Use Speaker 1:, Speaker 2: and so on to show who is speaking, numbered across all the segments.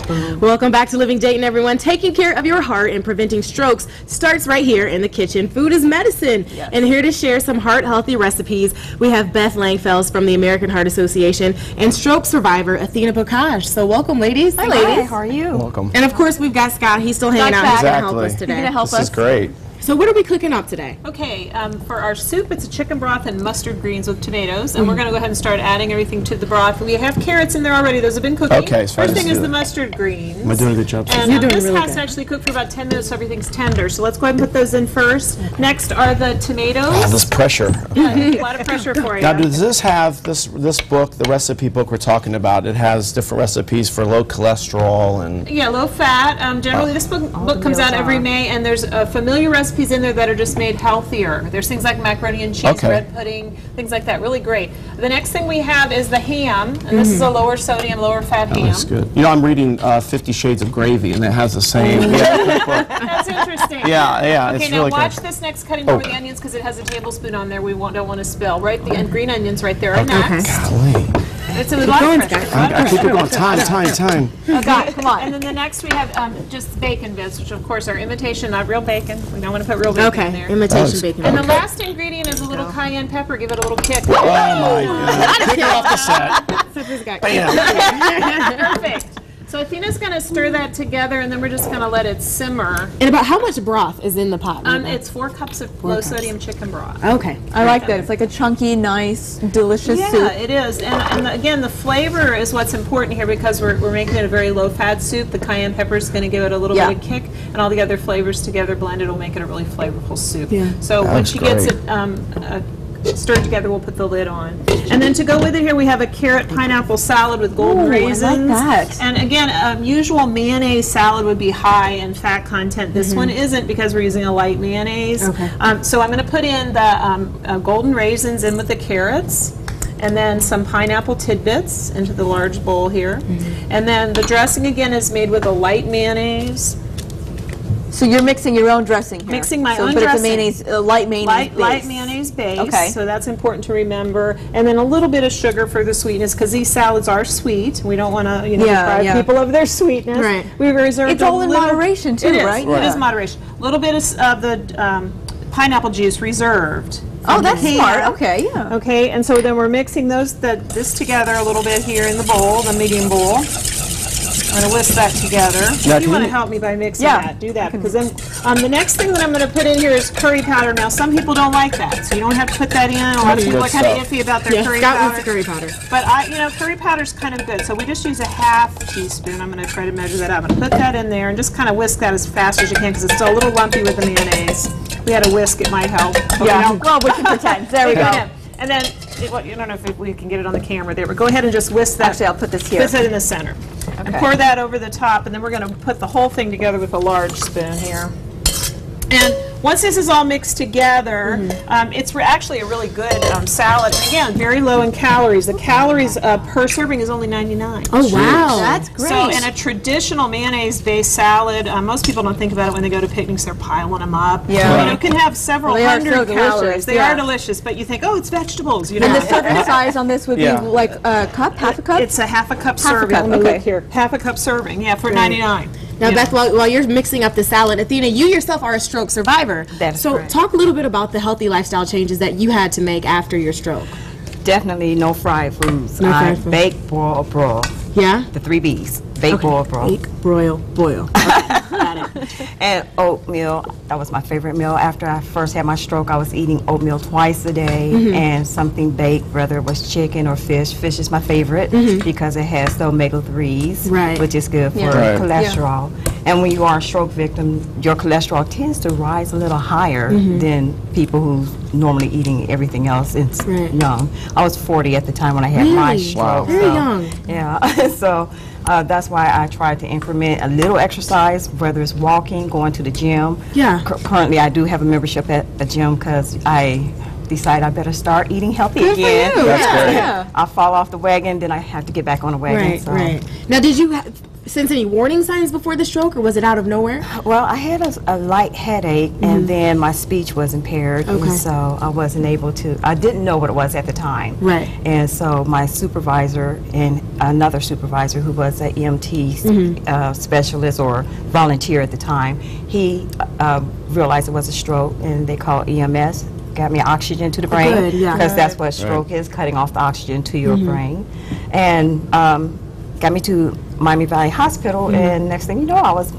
Speaker 1: Welcome back to Living Dayton, everyone. Taking care of your heart and preventing strokes starts right here in the kitchen. Food is medicine. Yes. And here to share some heart-healthy recipes, we have Beth Langfels from the American Heart Association and stroke survivor Athena Bocage. So welcome, ladies.
Speaker 2: Hi, ladies. How are you?
Speaker 3: Welcome.
Speaker 1: And of course, we've got Scott. He's still hanging out. He's going to help us today.
Speaker 2: He's going to help us.
Speaker 3: This is great.
Speaker 1: So what are we cooking up today?
Speaker 4: Okay, for our soup, it's a chicken broth and mustard greens with tomatoes, and we're going to go ahead and start adding everything to the broth. We have carrots in there already; those have been cooking.
Speaker 3: Okay, so
Speaker 4: first thing is the mustard greens.
Speaker 3: Am I doing a good job?
Speaker 4: And
Speaker 1: You're doing
Speaker 4: this
Speaker 1: really
Speaker 4: has to actually cook for about 10 minutes so everything's tender. So let's go ahead and put those in first. Next are the tomatoes.
Speaker 3: Oh, this pressure.
Speaker 4: A lot of pressure for you.
Speaker 3: Now, does this have this book, the recipe book we're talking about? It has different recipes for low cholesterol and
Speaker 4: low fat. Generally, this book comes out every May, and there's familiar recipes in there that are just made healthier. There's things like macaroni and cheese, bread pudding, things like that. Really great. The next thing we have is the ham, and this is a lower sodium, lower fat ham.
Speaker 3: That's good. You know, I'm reading 50 Shades of Gravy, and it has the same.
Speaker 4: That's interesting.
Speaker 3: Yeah,
Speaker 4: okay,
Speaker 3: it's
Speaker 4: now
Speaker 3: really
Speaker 4: watch
Speaker 3: good.
Speaker 4: this next cutting over the onions because it has a tablespoon on there. We don't want to spill. Right, the green onions right there are next.
Speaker 3: Golly.
Speaker 4: It's a lot of pressure.
Speaker 3: I keep it going. Time.
Speaker 4: Okay, come on. And then the next we have just bacon bits, which of course are imitation, not real bacon. We don't want to put real bacon in there.
Speaker 1: Imitation bacon.
Speaker 4: And the last ingredient is a little cayenne pepper. Give it a little kick.
Speaker 3: Oh my goodness. Kick it off the set.
Speaker 4: Bam. Perfect. So Athena's going to stir that together, and then we're just going to let it simmer.
Speaker 1: And about how much broth is in the pot?
Speaker 4: It's 4 cups of low-sodium chicken broth.
Speaker 1: Okay.
Speaker 2: I like that. It's like a chunky, nice, delicious soup.
Speaker 4: Yeah, it is. And again, the flavor is what's important here because we're making it a very low-fat soup. The cayenne pepper is going to give it a little bit of kick, and all the other flavors together blended will make it a really flavorful soup. Yeah. So when she gets it stirred together, we'll put the lid on. And then to go with it here, we have a carrot pineapple salad with golden raisins.
Speaker 2: I like that.
Speaker 4: And again, usual mayonnaise salad would be high in fat content. This one isn't because we're using a light mayonnaise. Okay. So I'm going to put in the golden raisins in with the carrots, and then some pineapple tidbits into the large bowl here. And then the dressing again is made with a light mayonnaise.
Speaker 2: So you're mixing your own dressing here.
Speaker 4: Mixing my own
Speaker 2: dressing.
Speaker 4: It's
Speaker 2: a mayonnaise, light mayonnaise base.
Speaker 4: Light mayonnaise base.
Speaker 2: Okay.
Speaker 4: So that's important to remember. And then a little bit of sugar for the sweetness because these salads are sweet. We don't want to, deprive people of their sweetness.
Speaker 1: Right.
Speaker 4: We reserved
Speaker 2: It's all in moderation too, right?
Speaker 4: It is moderation. A little bit of the pineapple juice reserved.
Speaker 2: Oh, that's smart. Okay, yeah.
Speaker 4: Okay, and so then we're mixing this together a little bit here in the bowl, the medium bowl. I'm going to whisk that together. If you want to help me by mixing that, do that. Because then the next thing that I'm going to put in here is curry powder. Now, some people don't like that, so you don't have to put that in. A lot of people are kind of iffy about their curry powder.
Speaker 1: Scott wants curry powder.
Speaker 4: But, curry powder's kind of good. So we just use a half teaspoon. I'm going to try to measure that out. I'm going to put that in there and just kind of whisk that as fast as you can because it's still a little lumpy with the mayonnaise. If we had a whisk, it might help.
Speaker 2: Yeah, well, we can pretend. There we go.
Speaker 4: And then, I don't know if we can get it on the camera there, but go ahead and just whisk that.
Speaker 2: Actually, I'll put this here.
Speaker 4: Put it in the center. And pour that over the top, and then we're going to put the whole thing together with a large spoon here. And once this is all mixed together, it's actually a really good salad. And again, very low in calories. The calories per serving is only 99.
Speaker 1: Oh, wow.
Speaker 2: That's great.
Speaker 4: So in a traditional mayonnaise-based salad, most people don't think about it when they go to picnics. They're piling them up.
Speaker 2: Yeah.
Speaker 4: You can have several hundred calories. They are delicious, but you think, oh, it's vegetables.
Speaker 2: And the serving size on this would be like a cup, half a cup?
Speaker 4: It's a half a cup serving. Let me look here. Half a cup serving, for 99.
Speaker 1: Now, Beth, while you're mixing up the salad, Athena, you yourself are a stroke survivor.
Speaker 5: That's
Speaker 1: so
Speaker 5: correct.
Speaker 1: Talk a little bit about the healthy lifestyle changes that you had to make after your stroke.
Speaker 5: Definitely no fried foods.
Speaker 1: No
Speaker 5: I
Speaker 1: fried food.
Speaker 5: bake, broil, broil.
Speaker 1: Yeah?
Speaker 5: The 3 B's. Bake, broil, broil.
Speaker 1: Bake, broil, boil. Got it.
Speaker 5: And oatmeal. That was my favorite meal. After I first had my stroke, I was eating oatmeal twice a day and something baked, whether it was chicken or fish. Fish is my favorite because it has the omega-3s, which is good for cholesterol. And when you are a stroke victim, your cholesterol tends to rise a little higher than people who's normally eating everything else. It's young. I was 40 at the time when I had my stroke.
Speaker 1: Wow. Very young.
Speaker 5: Yeah. So that's why I try to implement a little exercise, whether it's walking, going to the gym.
Speaker 1: Yeah.
Speaker 5: Currently, I do have a membership at a gym because I decided I better start eating healthy
Speaker 1: Good
Speaker 5: again.
Speaker 1: for you.
Speaker 3: That's great.
Speaker 2: Yeah.
Speaker 5: I fall off the wagon, then I have to get back on the wagon.
Speaker 1: Right,
Speaker 5: so.
Speaker 1: right. Now, did you sense any warning signs before the stroke, or was it out of nowhere?
Speaker 5: Well, I had a light headache, and then my speech was impaired, and so I wasn't able to, I didn't know what it was at the time.
Speaker 1: Right.
Speaker 5: And so my supervisor and another supervisor who was an EMT specialist or volunteer at the time, he realized it was a stroke, and they called EMS, got me oxygen to the brain,
Speaker 1: Good, yeah.
Speaker 5: because that's what stroke is, cutting off the oxygen to your brain. And got me to Miami Valley Hospital, and next thing you know, I was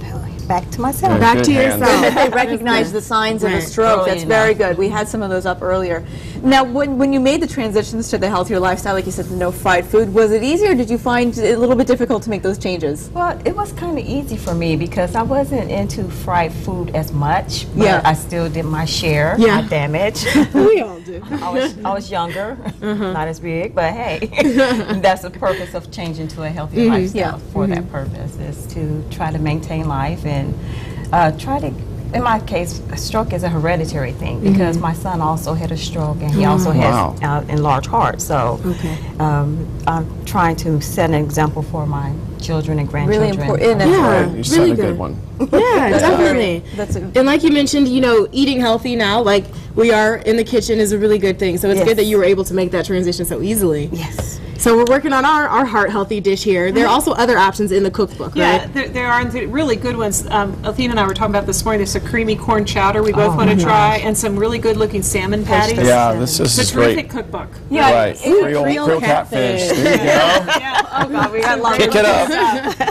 Speaker 5: back to myself.
Speaker 1: Back to yourself.
Speaker 2: They recognize the signs of a stroke. That's very good. We had some of those up earlier. Now, when you made the transitions to the healthier lifestyle, like you said, no fried food, was it easy, or did you find it a little bit difficult to make those changes?
Speaker 5: Well, it was kind of easy for me because I wasn't into fried food as much, but I still did my share, my damage.
Speaker 1: We all do.
Speaker 5: I was younger, not as big, but hey, that's the purpose of changing to a healthier lifestyle for that purpose, is to try to maintain life and try to, in my case, a stroke is a hereditary thing because my son also had a stroke and he also has enlarged heart. So I'm trying to set an example for my children and grandchildren.
Speaker 2: Really important. That's
Speaker 3: You set a good one.
Speaker 1: Yeah, definitely. And like you mentioned, you know, eating healthy now, like we are in the kitchen, is a really good thing. So it's good that you were able to make that transition so easily.
Speaker 5: Yes.
Speaker 1: So we're working on our heart healthy dish here. There are also other options in the cookbook, right?
Speaker 4: Yeah, there are really good ones. Athena and I were talking about this morning. There's a creamy corn chowder we both want to try, and some really good looking salmon patties.
Speaker 3: Yeah, this is
Speaker 4: It's a
Speaker 3: great.
Speaker 4: terrific cookbook.
Speaker 2: Yeah,
Speaker 3: Right. Creole catfish. There you go.
Speaker 4: Yeah.
Speaker 2: Oh God, we got lots
Speaker 3: Kick
Speaker 2: of
Speaker 3: it up.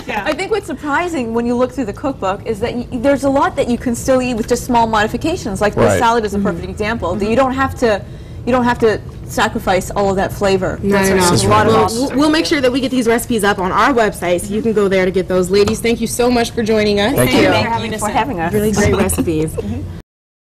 Speaker 4: Yeah.
Speaker 2: I think what's surprising when you look through the cookbook is that there's a lot that you can still eat with just small modifications. Like the salad is a perfect example. That you don't have to sacrifice all of that flavor.
Speaker 1: That's right. We'll make sure that we get these recipes up on our website, so you can go there to get those. Ladies, thank you so much for joining us.
Speaker 3: Thank you.
Speaker 5: Thank you for having us.
Speaker 1: Really great recipes.